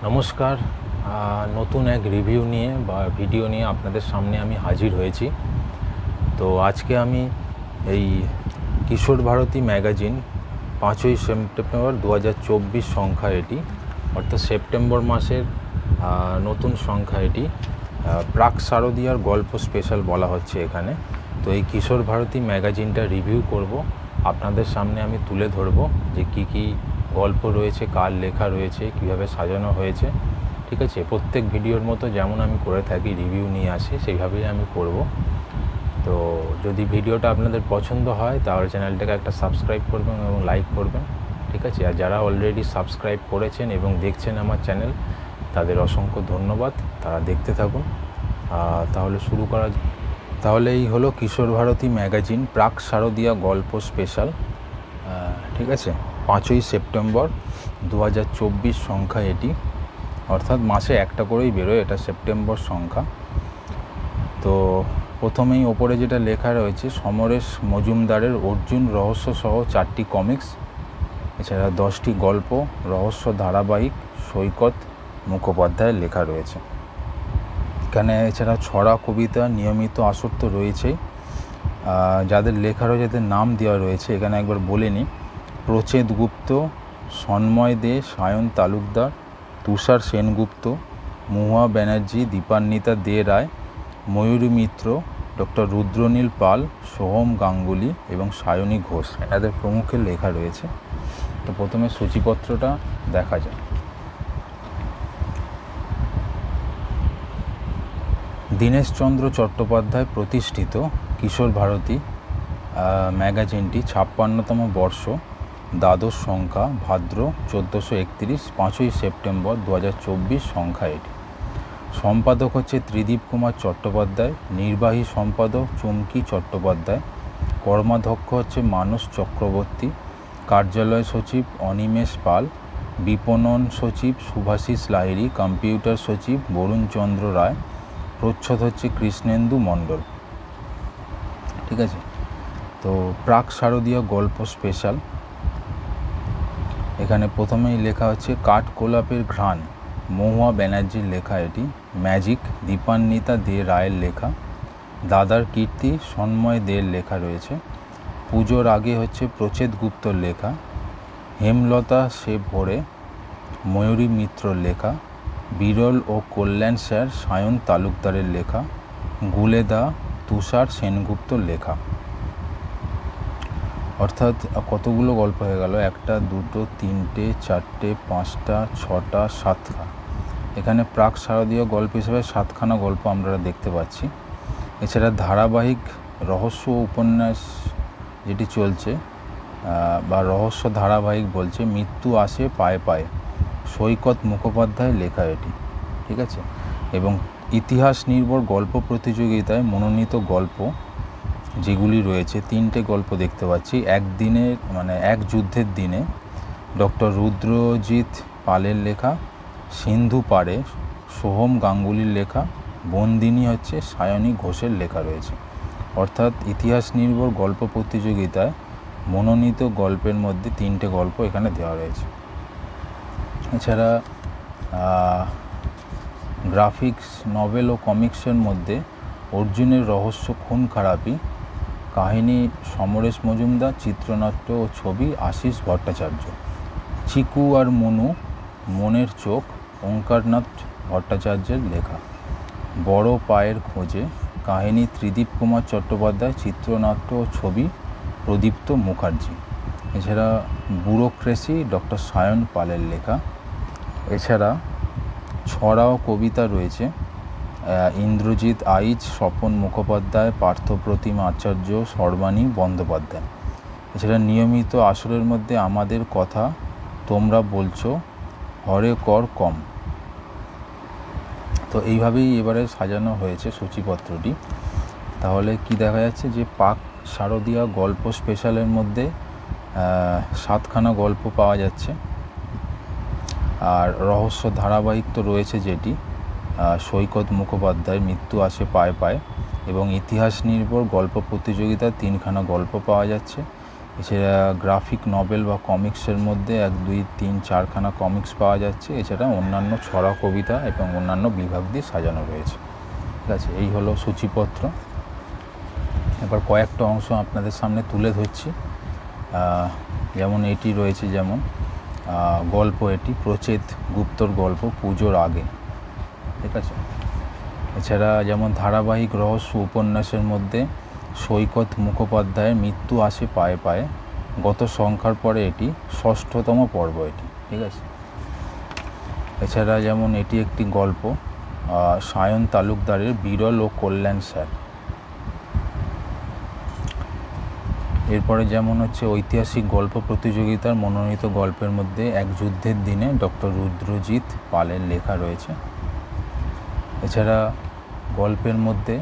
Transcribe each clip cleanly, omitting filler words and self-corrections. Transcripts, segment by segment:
নমস্কার। নতুন এক রিভিউ নিয়ে বা ভিডিও নিয়ে আপনাদের সামনে আমি হাজির হয়েছি। তো আজকে আমি এই কিশোর ভারতী ম্যাগাজিন 5ই সেপ্টেম্বর 2024 সংখ্যা এটি, অর্থাৎ সেপ্টেম্বর মাসের নতুন সংখ্যা এটি। প্রাক শারদীয়ার গল্প স্পেশাল বলা হচ্ছে এখানে। তো এই কিশোর ভারতী ম্যাগাজিনটা রিভিউ করব, আপনাদের সামনে আমি তুলে ধরব যে কি কি গল্প রয়েছে, কার লেখা রয়েছে, কিভাবে সাজানো হয়েছে। ঠিক আছে, প্রত্যেক ভিডিওর মতো যেমন আমি করে থাকি রিভিউ নিয়ে আসি, সেইভাবেই আমি করব। তো যদি ভিডিওটা আপনাদের পছন্দ হয় তাহলে চ্যানেলটাকে একটা সাবস্ক্রাইব করবেন এবং লাইক করবেন। ঠিক আছে, আর যারা অলরেডি সাবস্ক্রাইব করেছেন এবং দেখছেন আমার চ্যানেল, তাদের অসংখ্য ধন্যবাদ। তারা দেখতে থাকুন। তাহলে শুরু করা। তাহলে এই হলো কিশোর ভারতী ম্যাগাজিন প্রাক শারদীয়া গল্প স্পেশাল। ঠিক আছে, 5ই সেপ্টেম্বর 2024 সংখ্যা এটি, অর্থাৎ মাসে একটা করেই বেরোয়, এটা সেপ্টেম্বর সংখ্যা। তো প্রথমেই ওপরে যেটা লেখা রয়েছে, সমরেশ মজুমদারের অর্জুন রহস্য সহ 4টি কমিক্স, এছাড়া 10টি গল্প, রহস্য ধারাবাহিক সৈকত মুখোপাধ্যায়ের লেখা রয়েছে এখানে। এছাড়া ছড়া, কবিতা নিয়মিত আসর তো রয়েছেই। যাদের লেখা রয়েছে যাদের নাম দেওয়া রয়েছে এখানে একবার বলে নিই: প্রচেত গুপ্ত, সন্ময় দে, সায়ন তালুকদার, তুষার সেনগুপ্ত, মহুয়া ব্যানার্জি, দীপান্বিতা দে রায়, ময়ূরী মিত্র, ডক্টর রুদ্রনীল পাল, সোহম গাঙ্গুলি এবং সায়নী ঘোষ, এনাদের প্রমুখের লেখা রয়েছে। তো প্রথমে সূচিপত্রটা দেখা যায়। দীনেশচন্দ্র চট্টোপাধ্যায় প্রতিষ্ঠিত কিশোর ভারতী ম্যাগাজিনটি 56তম বর্ষ, দ্বাদশ সংখ্যা, ভাদ্র 1431, 5ই সেপ্টেম্বর 2024 সংখ্যা এটি। সম্পাদক হচ্ছে ত্রিদীপ কুমার চট্টোপাধ্যায়, নির্বাহী সম্পাদক চুমকি চট্টোপাধ্যায়, কর্মাধ্যক্ষ হচ্ছে মানস চক্রবর্তী, কার্যালয় সচিব অনিমেষ পাল, বিপণন সচিব সুভাষিস লাহিড়ী, কম্পিউটার সচিব বরুণচন্দ্র রায়, প্রচ্ছদ হচ্ছে কৃষ্ণেন্দু মণ্ডল। ঠিক আছে, তো প্রাক শারদীয় গল্প স্পেশাল, এখানে প্রথমেই লেখা হচ্ছে কাঠগোলাপের ঘ্রাণ, মহুয়া ব্যানার্জির লেখা এটি। ম্যাজিক, দীপান্বিতা দে রায়ের লেখা। দাদার কীর্তি, সন্ময় দের লেখা রয়েছে। পুজোর আগে হচ্ছে প্রচেত গুপ্তর লেখা। হেমলতা সে ভোরে, ময়ূরী মিত্রর লেখা। বিরল ও কল্যাণ স্যার, সায়ন তালুকদারের লেখা। গুলেদা, তুষার সেনগুপ্তর লেখা। অর্থাৎ কতগুলো গল্প হয়ে গেল, 1, 2, 3, 4, 5, 6, 7। এখানে প্রাক শারদীয় গল্প হিসেবে 7খানা গল্প আমরা দেখতে পাচ্ছি। এছাড়া ধারাবাহিক রহস্য উপন্যাস যেটি চলছে বা রহস্য ধারাবাহিক বলছে, মৃত্যু আসে পায়ে পায়ে, সৈকত মুখোপাধ্যায় লেখা এটি। ঠিক আছে, এবং ইতিহাস নির্ভর গল্প প্রতিযোগিতায় মনোনীত গল্প যেগুলি রয়েছে, 3টে গল্প দেখতে পাচ্ছি। একদিনের মানে এক যুদ্ধের দিনে, ডক্টর রুদ্রজিৎ পালের লেখা। সিন্ধু পাড়ে, সোহম গাঙ্গুলির লেখা। বন্দিনী হচ্ছে সায়নী ঘোষের লেখা রয়েছে। অর্থাৎ ইতিহাস নির্ভর গল্প প্রতিযোগিতায় মনোনীত গল্পের মধ্যে 3টে গল্প এখানে দেওয়া রয়েছে। এছাড়া গ্রাফিক্স নভেল ও কমিক্সের মধ্যে অর্জুনের রহস্য খুন খারাপি, কাহিনী সমরেশ মজুমদার, চিত্রনাট্য ও ছবি আশিস ভট্টাচার্য। চিকু আর মনু, মনের চোখ, ওঙ্কারনাথ ভট্টাচার্যের লেখা। বড় পায়ের খোঁজে, কাহিনী ত্রিদীপ কুমার চট্টোপাধ্যায়, চিত্রনাট্য ও ছবি প্রদীপ্ত মুখার্জি। এছাড়া ব্যুরোক্রেসি, ডক্টর সায়ন পালের লেখা। এছাড়া ছড়া ও কবিতা রয়েছে, ইন্দ্রজিৎ আইচ, স্বপন মুখোপাধ্যায়, পার্থপ্রতিম আচার্য, সর্বাণী বন্দ্যোপাধ্যায়। এছাড়া নিয়মিত আসরের মধ্যে আমাদের কথা, তোমরা বলছো, হরে কর কম। তো এইভাবেই এবারে সাজানো হয়েছে সূচিপত্রটি। তাহলে কি দেখা যাচ্ছে যে প্রাক শারদীয়া গল্প স্পেশালের মধ্যে 7খানা গল্প পাওয়া যাচ্ছে। আর রহস্য ধারাবাহিক তো রয়েছে যেটি সৈকত মুখোপাধ্যায়, মৃত্যু আসে পায়ে পায়ে, এবং ইতিহাস নির্ভর গল্প প্রতিযোগিতায় 3খানা গল্প পাওয়া যাচ্ছে। এছাড়া গ্রাফিক নভেল বা কমিক্সের মধ্যে 1, 2, 3, 4খানা কমিক্স পাওয়া যাচ্ছে। এছাড়া অন্যান্য ছড়া কবিতা এবং অন্যান্য বিভাগ দিয়ে সাজানো রয়েছে। ঠিক আছে, এই হলো সূচিপত্র। এবার কয়েকটা অংশ আপনাদের সামনে তুলে ধরছি। যেমন এটি রয়েছে, যেমন গল্প, এটি প্রচেত গুপ্তর গল্প পুজোর আগে। ঠিক আছে, এছাড়া যেমন ধারাবাহিক রহস্য উপন্যাসের মধ্যে সৈকত মুখোপাধ্যায়ের মৃত্যু আসে পায়ে পায়ে, গত সংখ্যার পরে এটি 6ঠতম পর্ব এটি। ঠিক আছে, এছাড়া যেমন এটি একটি গল্প সায়ন তালুকদারের বিরল ও কল্যাণ স্যার। এরপরে যেমন হচ্ছে ঐতিহাসিক গল্প প্রতিযোগিতার মনোনীত গল্পের মধ্যে এক যুদ্ধের দিনে ডক্টর রুদ্রজিৎ পালের লেখা রয়েছে। এছাড়া গল্পের মধ্যে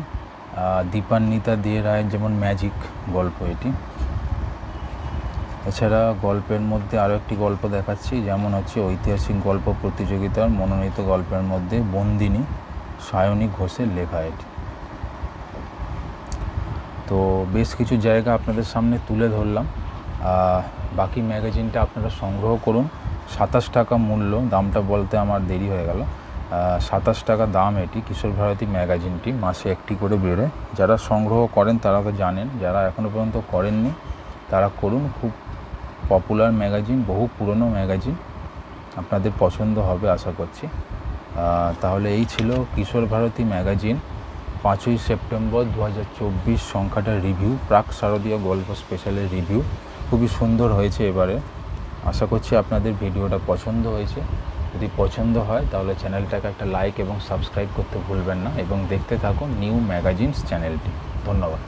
দীপান্বিতা দে রায়ের যেমন ম্যাজিক গল্প এটি। এছাড়া গল্পের মধ্যে আরও একটি গল্প দেখাচ্ছি, যেমন হচ্ছে ঐতিহাসিক গল্প প্রতিযোগিতার মনোনীত গল্পের মধ্যে বন্দিনী সায়নী ঘোষের লেখা এটি। তো বেশ কিছু জায়গা আপনাদের সামনে তুলে ধরলাম। বাকি ম্যাগাজিনটা আপনারা সংগ্রহ করুন। 27 টাকা মূল্য, দামটা বলতে আমার দেরি হয়ে গেল। 27 টাকা দাম এটি। কিশোর ভারতী ম্যাগাজিনটি মাসে একটি করে বেরোয়। যারা সংগ্রহ করেন তারা তো জানেন, যারা এখনও পর্যন্ত করেননি তারা করুন। খুব পপুলার ম্যাগাজিন, বহু পুরনো ম্যাগাজিন, আপনাদের পছন্দ হবে আশা করছি। তাহলে এই ছিল কিশোর ভারতী ম্যাগাজিন 5ই সেপ্টেম্বর 2024 সংখ্যাটার রিভিউ, প্রাক শারদীয় গল্প স্পেশালের রিভিউ। খুবই সুন্দর হয়েছে এবারে। আশা করছি আপনাদের ভিডিওটা পছন্দ হয়েছে। যদি পছন্দ হয় তাহলে চ্যানেলটাকে একটা লাইক এবং সাবস্ক্রাইব করতে ভুলবেন না, এবং দেখতে থাকুন নিউ ম্যাগাজিনস চ্যানেলটি। ধন্যবাদ।